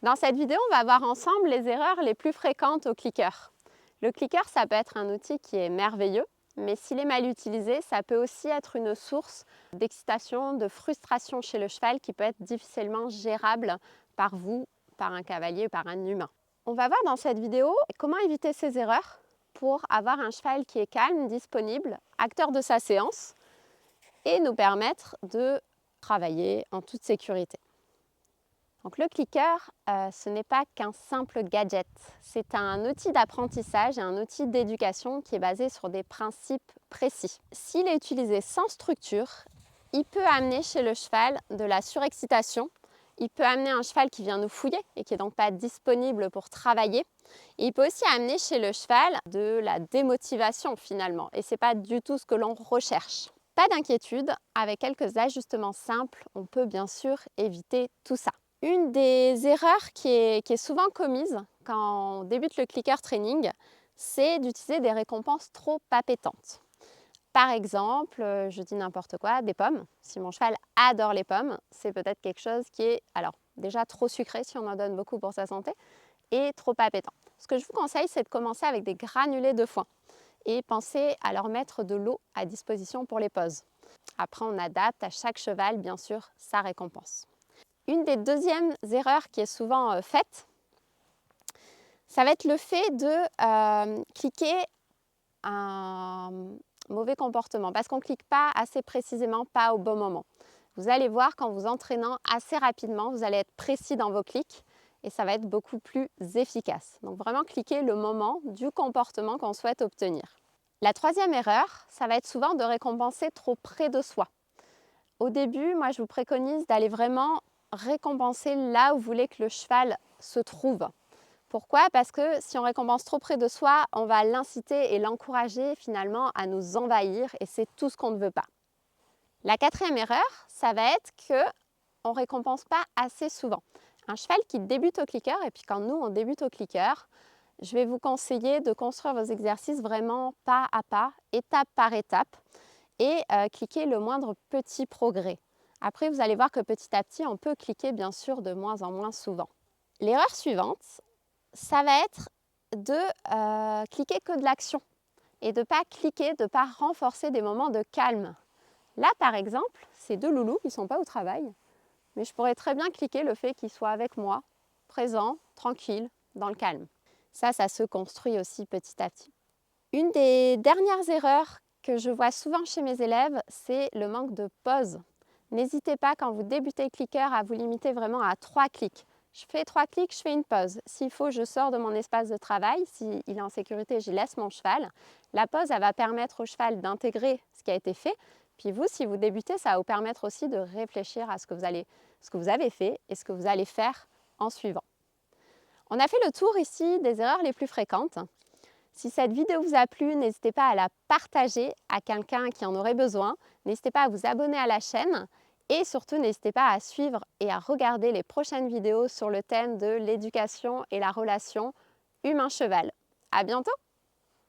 Dans cette vidéo, on va voir ensemble les erreurs les plus fréquentes au clicker. Le clicker, ça peut être un outil qui est merveilleux, mais s'il est mal utilisé, ça peut aussi être une source d'excitation, de frustration chez le cheval qui peut être difficilement gérable par vous, par un cavalier ou par un humain. On va voir dans cette vidéo comment éviter ces erreurs pour avoir un cheval qui est calme, disponible, acteur de sa séance et nous permettre de travailler en toute sécurité. Donc le clicker, ce n'est pas qu'un simple gadget, c'est un outil d'apprentissage et un outil d'éducation qui est basé sur des principes précis. S'il est utilisé sans structure, il peut amener chez le cheval de la surexcitation, il peut amener un cheval qui vient nous fouiller et qui n'est donc pas disponible pour travailler. Et il peut aussi amener chez le cheval de la démotivation finalement, et ce n'est pas du tout ce que l'on recherche. Pas d'inquiétude, avec quelques ajustements simples, on peut bien sûr éviter tout ça. Une des erreurs qui est souvent commise quand on débute le clicker training, c'est d'utiliser des récompenses trop appétantes. Par exemple, je dis n'importe quoi, des pommes. Si mon cheval adore les pommes, c'est peut-être quelque chose qui est alors déjà trop sucré si on en donne beaucoup pour sa santé et trop appétant. Ce que je vous conseille, c'est de commencer avec des granulés de foin et pensez à leur mettre de l'eau à disposition pour les pauses. Après, on adapte à chaque cheval, bien sûr, sa récompense. Une des deuxièmes erreurs qui est souvent faite, ça va être le fait de cliquer un mauvais comportement parce qu'on ne clique pas assez précisément, pas au bon moment. Vous allez voir qu'en vous entraînant assez rapidement, vous allez être précis dans vos clics et ça va être beaucoup plus efficace. Donc vraiment cliquer le moment du comportement qu'on souhaite obtenir. La troisième erreur, ça va être souvent de récompenser trop près de soi. Au début, moi je vous préconise d'aller vraiment récompenser là où vous voulez que le cheval se trouve. Pourquoi? Parce que si on récompense trop près de soi, on va l'inciter et l'encourager finalement à nous envahir et c'est tout ce qu'on ne veut pas. La quatrième erreur, ça va être qu'on ne récompense pas assez souvent. Un cheval qui débute au clicker, et puis quand nous on débute au clicker, je vais vous conseiller de construire vos exercices vraiment pas à pas, étape par étape et cliquer le moindre petit progrès. Après, vous allez voir que petit à petit, on peut cliquer bien sûr de moins en moins souvent. L'erreur suivante, ça va être de cliquer que de l'action et de ne pas cliquer, de ne pas renforcer des moments de calme. Là, par exemple, c'est deux loulous qui ne sont pas au travail, mais je pourrais très bien cliquer le fait qu'ils soient avec moi, présents, tranquilles, dans le calme. Ça se construit aussi petit à petit. Une des dernières erreurs que je vois souvent chez mes élèves, c'est le manque de pause. N'hésitez pas quand vous débutez le clicker à vous limiter vraiment à 3 clics. Je fais 3 clics, je fais une pause. S'il faut, je sors de mon espace de travail. S'il est en sécurité, je laisse mon cheval. La pause, elle va permettre au cheval d'intégrer ce qui a été fait. Puis vous, si vous débutez, ça va vous permettre aussi de réfléchir à ce que vous avez fait et ce que vous allez faire en suivant. On a fait le tour ici des erreurs les plus fréquentes. Si cette vidéo vous a plu, n'hésitez pas à la partager à quelqu'un qui en aurait besoin. N'hésitez pas à vous abonner à la chaîne et surtout n'hésitez pas à suivre et à regarder les prochaines vidéos sur le thème de l'éducation et la relation humain-cheval. À bientôt!